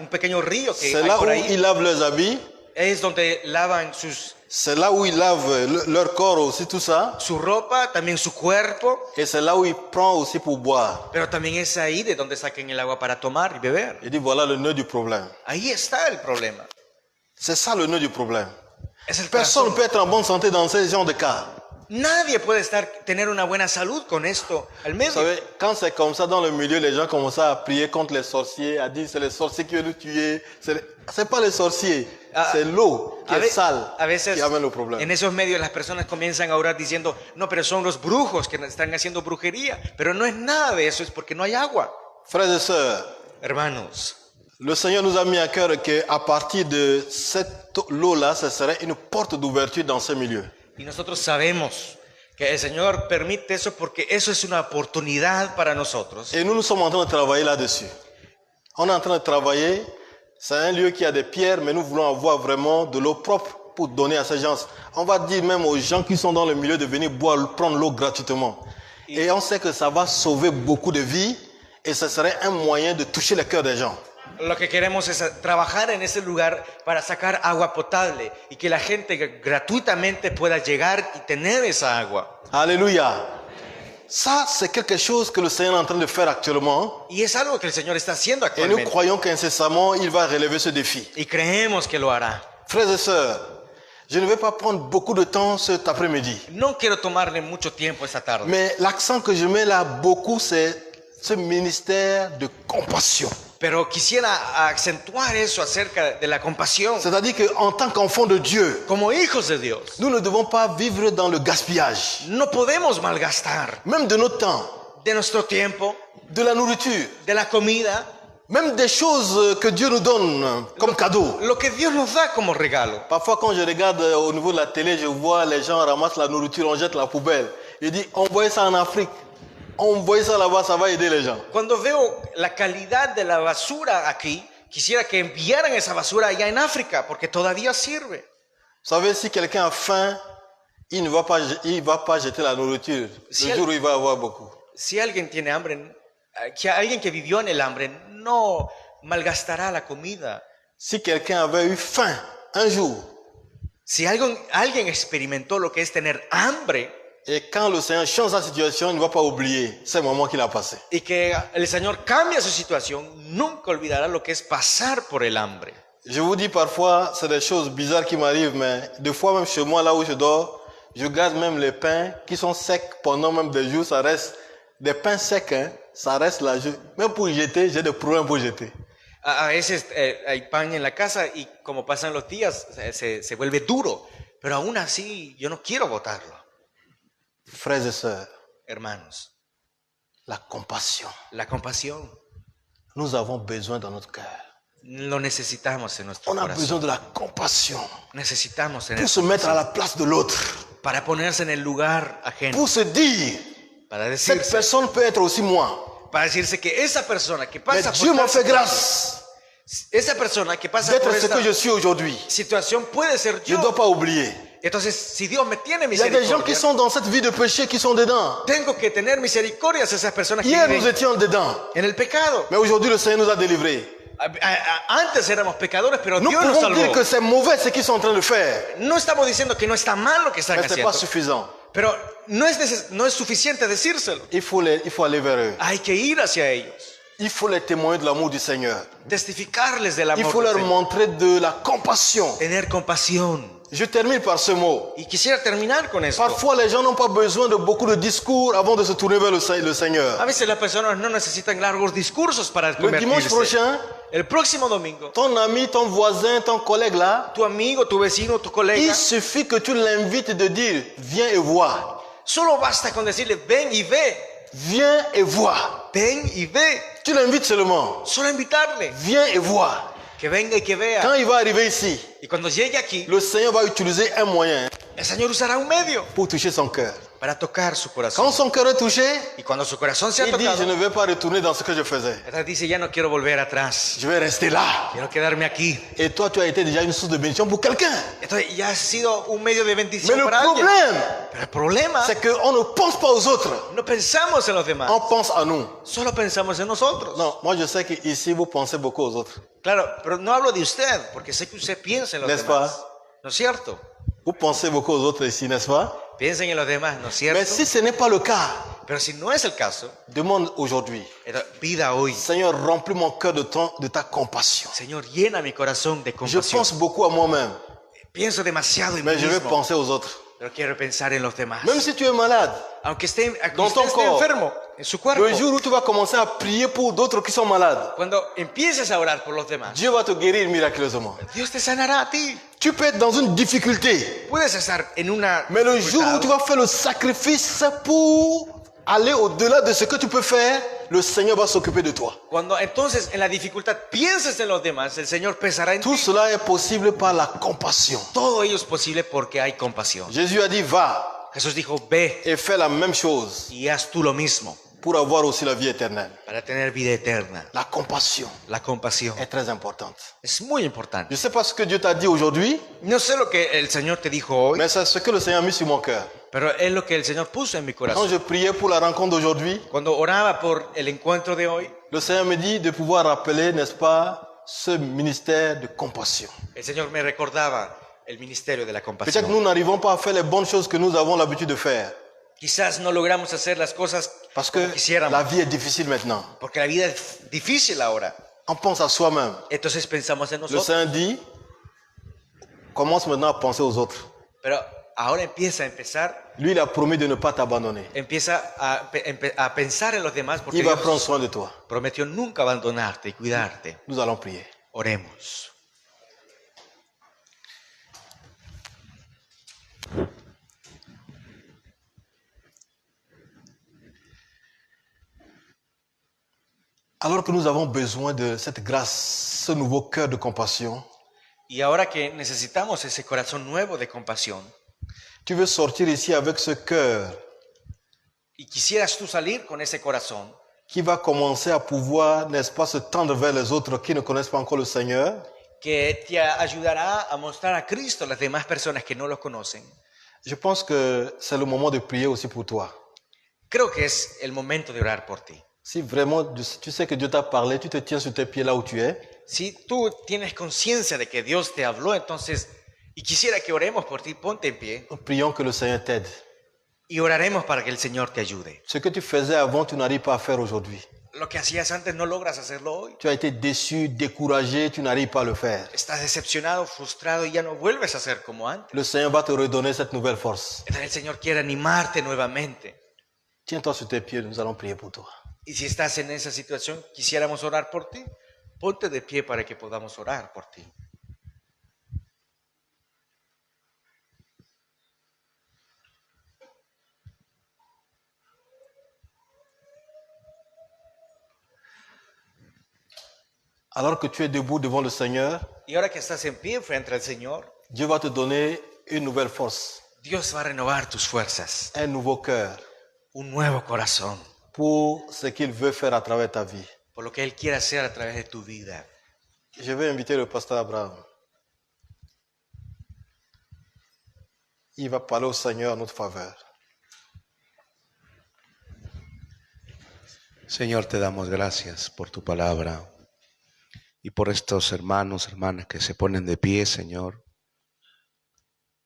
pequeño río que C'est hay là por où ahí. ils lavent leurs habits. Es donde lavan C'est là où ils lavent leur corps aussi, tout ça. su ropa, también su cuerpo, Et c'est là où ils prennent aussi pour boire. pero también es ahí de donde saquen el agua para tomar y beber. Il dit, voilà le nœud du problème. Ahí está el problema. C'est ça le nœud du problème. Es el Personne ne corazón. peut être en bonne santé dans ces genres de cas. Nadie puede tener una buena salud con esto al Vous medio. savez, quand c'est comme ça dans le milieu, les gens commencent à prier contre les sorciers, à dire c'est les sorciers qui veulent nous tuer. C'est pas les sorciers, c'est l'eau qui est sale A veces qui amène le problème. en esos medios las personas comienzan a orar diciendo, no, pero son los brujos que están haciendo brujería. Pero no es nada de eso, es porque no hay agua. Frères et sœurs, Hermanos, le Seigneur nous a mis à cœur qu'à partir de cette eau-là, ce serait une porte d'ouverture dans ce milieu. y nosotros sabemos que el Señor permite eso porque eso es una oportunidad para nosotros. Et nous sommes en train de travailler là-dessus. On est en train de travailler. C'est un lieu qui a des pierres, mais nous voulons avoir vraiment de l'eau propre pour donner à ces gens. On va dire même aux gens qui sont dans le milieu de venir boire, prendre l'eau gratuitement. Et on sait que ça va sauver beaucoup de vies et ce serait un moyen de toucher le cœur des gens. Lo que queremos es trabajar en ese lugar para sacar agua potable y que la gente gratuitamente pueda llegar y tener esa agua. Alléluia. Ça, c'est quelque chose que le Seigneur est en train de faire actuellement. Y es algo que el Señor está haciendo Et nous actualmente. croyons qu'incessamment, il va relever ce défi. Y creemos que lo hará. Frères et sœurs, je ne vais pas prendre beaucoup de temps cet après-midi. No quiero tomarle mucho tiempo esta tarde. Mais l'accent que je mets là beaucoup, c'est ce ministère de compassion. Pero quisiera acentuar eso acerca de la compasión. C'est-à-dire qu'en tant qu'enfants de Dieu, Como hijos de Dios, nous ne devons pas vivre dans le gaspillage, no podemos malgastar même de notre temps, de nuestro tiempo, de la nourriture, de la comida, même des choses que Dieu nous donne comme cadeau. lo que Dios nos da como regalo. Parfois, quand je regarde au niveau de la télé, je vois les gens ramassent la nourriture, on jette la poubelle. Je dis, envoyez ça en Afrique. Envoyez ça là-bas, ça va aider les gens. Cuando veo la calidad de la basura aquí, quisiera que enviaran esa basura allá en África, porque todavía sirve. Vous savez, si quelqu'un a faim, il ne va pas jeter la nourriture Si le elle- jour où il va avoir beaucoup. Si alguien tiene hambre, alguien que vivió en el hambre, no malgastará la comida. Si quelqu'un avait eu faim un jour, Si alguien experimentó lo que es tener hambre, et quand le Seigneur change sa situation, il ne va pas oublier ces moments qu'il a passés. y que el Señor cambia su situación, nunca olvidará lo que es pasar por el hambre. Je vous dis parfois, c'est des choses bizarres qui m'arrivent, mais des fois même chez moi, là où je dors, je garde même les pains qui sont secs pendant même des jours, ça reste des pains secs, hein, ça reste là. Même pour jeter, j'ai des problèmes pour jeter. A veces hay pan en la casa y como pasan los días se vuelve duro, pero aún así yo no quiero botarlo. Frères et sœurs, Hermanos, la compassion, la compasión nous avons besoin dans notre cœur. lo necesitamos en nuestro On a corazón. besoin de la compassion Necesitamos tener pour se mettre à la place de l'autre, para ponerse en el lugar ajeno, pour se dire, para cette decirse, personne peut être aussi moi. para decirse que esa persona que Mais pasa Dieu por m'a tal fait situación, grâce esa persona que pasa d'être por ce esta que je suis aujourd'hui. situación puede ser Je ne yo. dois pas oublier. Entonces, si Dios me tiene Il y a des gens qui misericordia, sont dans cette vie de péché qui sont dedans. tengo que tener misericordia hacia esas personas que Hier, nous viven étions dedans. en el pecado. Mais aujourd'hui, le Seigneur nous a délivrés. Antes éramos pecadores, pero Nous Dios nos pouvons dire salvó. que c'est mauvais ce qu'ils sont en train de faire. No estamos diciendo que no está mal lo que están Mais ce n'est pas haciendo, suffisant. pero no es suficiente decírselo. Il faut aller vers eux. Hay que ir hacia ellos, Il faut les témoigner de l'amour du Seigneur. testificarles del Il amor faut del leur Señor, montrer de la compassion. tener compasión. Je termine par ce mot. Y quisiera terminar con esto. Parfois, les gens n'ont pas besoin de beaucoup de discours avant de se tourner vers le Seigneur. A veces las personas no necesitan largos discursos para Le dimanche convertirse. prochain, El próximo domingo, ton ami, ton voisin, ton collègue là, tu amigo, tu vecino, tu il colega, suffit que tu l'invites de dire, viens et vois. solo basta con decirle ven y ve, Viens et vois. ven y ve. Tu l'invites seulement. Solo invitarle, Viens et vois. que venga y que vea. Quand il va arriver ici, Y cuando llegue aquí, le Seigneur va utiliser un moyen el Señor usará un medio pour toucher son cœur. para tocar su corazón. Quand son cœur est touché, Y cuando su corazón se ha il dit, je tocado, ne vais pas retourner dans ce que je faisais. entonces dice, ya no quiero volver atrás, Je vais rester là. quiero quedarme aquí. Et toi, tu as été déjà une source de bénédiction pour quelqu'un. Entonces ya ha sido un medio de Mais bendición le para alguien. problème, Pero el problema, c'est qu'on ne pense pas aux autres. no pensamos en los demás, On pense à nous. solo pensamos en nosotros. Non, moi je sais qu'ici, vous pensez beaucoup aux autres. Claro, pero no hablo de usted, porque sé que usted piensa en los N'est-ce demás. pas? ¿No es cierto? Vous pensez beaucoup aux autres ici, n'est-ce pas? Piensen en los demás, ¿no es cierto? Mais si ce n'est pas le cas, Pero si no es el caso, demande aujourd'hui, entonces pida hoy, Seigneur, remplis mon cœur de ta compassion. Señor, llena mi corazón de Je compasión. pense beaucoup à moi-même, Pienso demasiado en mí mais je vais mismo, penser aux autres. pero quiero pensar en los demás. Même si tu es malade, Aunque Dans usted ton esté corps. enfermo en su cuerpo, le jour où tu vas commencer à prier pour d'autres qui sont malades, cuando empieces a orar por los demás, Dieu va te guérir miraculeusement. Dios te sanará a ti. Tu peux être dans une difficulté, Puedes estar en una mais le jour où dificultad, tu vas faire le sacrifice pour aller au-delà de ce que tu peux faire, le Seigneur va s'occuper de toi. cuando entonces en la dificultad pienses en los demás, el Señor pensará en Tout ti. cela est possible par la compassion. Todo ello es posible porque hay compasión. Jésus a dit, va Jesús dijo, ve et fais la même chose y haz tú lo mismo pour avoir aussi la vie éternelle. para tener vida eterna. La compassion La compasión est très importante. es muy Je importante. ne sais pas ce que Dieu t'a dit aujourd'hui, No sé lo que el Señor te dijo hoy, mais c'est ce que le Seigneur a mis sur mon cœur. pero es lo que el Señor puso en mi Quand corazón. je priais pour la rencontre d'aujourd'hui, Cuando oraba por el encuentro de hoy, le Seigneur me dit de pouvoir rappeler, n'est-ce pas, ce ministère de compassion. el Señor me recordaba el ministerio de la Peut-être que compasión. nous n'arrivons pas à faire les bonnes choses que nous avons l'habitude de faire, Quizás no logramos hacer las cosas parce como que quisiéramos, la vie est difficile maintenant. porque la vida es difícil ahora. On pense à soi-même. Entonces pensamos en Le nosotros, Seigneur dit, commence maintenant à penser aux autres. pero ahora empezar, Lui, il a promis de ne pas t'abandonner. empieza a pensar en los demás, porque Il va Dios prendre soin de toi. prometió nunca abandonarte y cuidarte. Nous allons prier. Oremos. Alors que nous avons besoin de cette grâce, ce nouveau cœur de compassion, Y ahora que necesitamos ese corazón nuevo de compasión, tu veux sortir ici avec ce cœur y quisieras tú salir con ese corazón qui va commencer à pouvoir, n'est-ce pas, se tendre vers les autres qui ne connaissent pas encore le Seigneur. que te ayudará a mostrar a Cristo a las demás personas que no lo conocen. Je pense que c'est le moment de prier aussi pour toi. Creo que es el momento de orar por ti. Si vraiment tu sais que Dieu t'a parlé, tu te tiens sur tes pieds là où tu es, Si tú tienes conciencia de que Dios te habló, entonces, y quisiera que oremos por ti, ponte en pie prions que le Seigneur t'aide. y oraremos para que el Señor te ayude. Ce que tu faisais avant, tu n'arrives pas à faire aujourd'hui. Lo que hacías antes no logras hacerlo hoy. Tu as été déçu, découragé, tu n'arrives pas à le faire. Estás decepcionado, frustrado y ya no vuelves a ser como antes. Le Seigneur va te redonner cette nouvelle force. Entonces el Señor quiere animarte nuevamente. Tiens-toi sur tes pieds, nous allons prier pour toi. Y si estás en esa situación, quisiéramos orar por ti. Ponte de pie para que podamos orar por ti. Alors que tu es debout devant le Seigneur, Y ahora que estás en pie frente al Señor, Dieu va te donner une nouvelle force, Dios va a renovar tus fuerzas, un nouveau cœur un nuevo corazón, pour ce qu'il veut faire à travers ta vie. por lo que Él quiere hacer a través de tu vida. Je vais inviter le pasteur Abraham. Il va parler au Seigneur en notre faveur. Señor, te damos gracias por tu palabra y por estos hermanos, hermanas que se ponen de pie, Señor.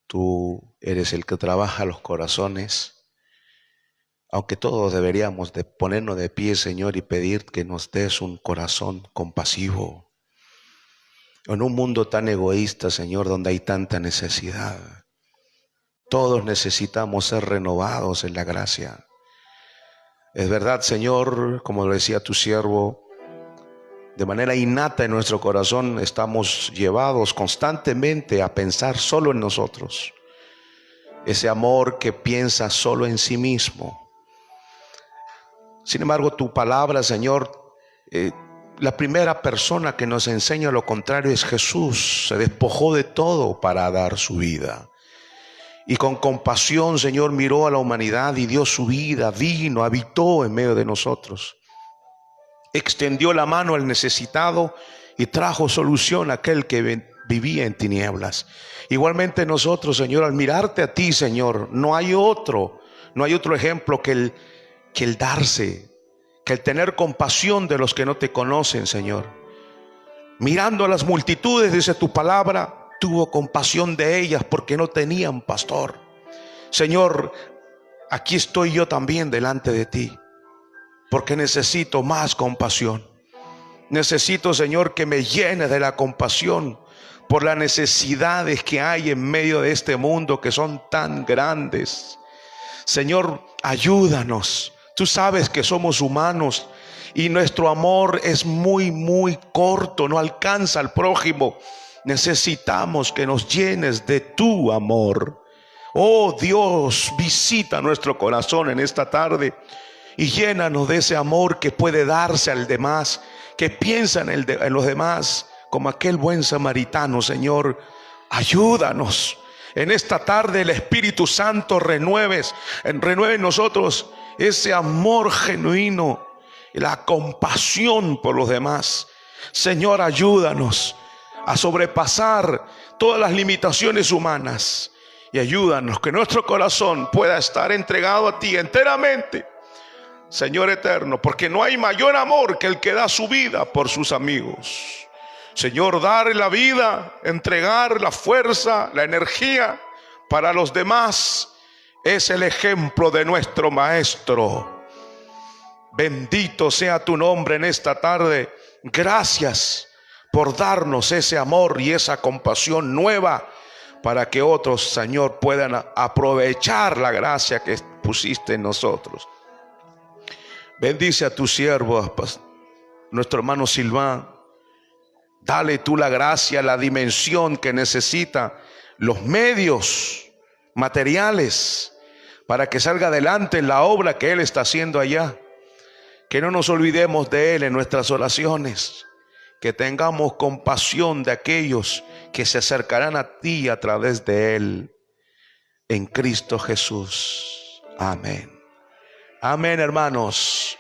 Tú eres el que trabaja los corazones, aunque todos deberíamos de ponernos de pie, Señor, y pedir que nos des un corazón compasivo. En un mundo tan egoísta, Señor, donde hay tanta necesidad, todos necesitamos ser renovados en la gracia. Es verdad, Señor, como lo decía tu siervo, de manera innata en nuestro corazón estamos llevados constantemente a pensar solo en nosotros. Ese amor que piensa solo en sí mismo. Sin embargo, tu palabra, Señor, la primera persona que nos enseña lo contrario es Jesús. Se despojó de todo para dar su vida. Y con compasión, Señor, miró a la humanidad y dio su vida, vino, habitó en medio de nosotros. Extendió la mano al necesitado y trajo solución a aquel que vivía en tinieblas. Igualmente nosotros, Señor, al mirarte a ti, Señor, no hay otro ejemplo que el darse, que el tener compasión de los que no te conocen, Señor. Mirando a las multitudes, dice tu palabra, tuvo compasión de ellas porque no tenían pastor. Señor, aquí estoy yo también delante de ti, porque necesito más compasión. Necesito, Señor, que me llene de la compasión por las necesidades que hay en medio de este mundo que son tan grandes. Señor, ayúdanos. Tú sabes que somos humanos y nuestro amor es muy corto, no alcanza al prójimo. Necesitamos que nos llenes de tu amor. Oh Dios, visita nuestro corazón en esta tarde y llénanos de ese amor que puede darse al demás, que piensa en los demás, como aquel buen samaritano. Señor, ayúdanos. En esta tarde el Espíritu Santo renueve en nosotros ese amor genuino y la compasión por los demás. Señor, ayúdanos a sobrepasar todas las limitaciones humanas y ayúdanos que nuestro corazón pueda estar entregado a ti enteramente, Señor eterno, porque no hay mayor amor que el que da su vida por sus amigos. Señor, dar la vida, entregar la fuerza, la energía para los demás es el ejemplo de nuestro Maestro. Bendito sea tu nombre en esta tarde. Gracias por darnos ese amor y esa compasión nueva para que otros, Señor, puedan aprovechar la gracia que pusiste en nosotros. Bendice a tu siervo, nuestro hermano Silván. Dale tú la gracia, la dimensión que necesita, los medios materiales para que salga adelante en la obra que Él está haciendo allá. Que no nos olvidemos de Él en nuestras oraciones. Que tengamos compasión de aquellos que se acercarán a ti a través de Él. En Cristo Jesús. Amén. Amén, hermanos.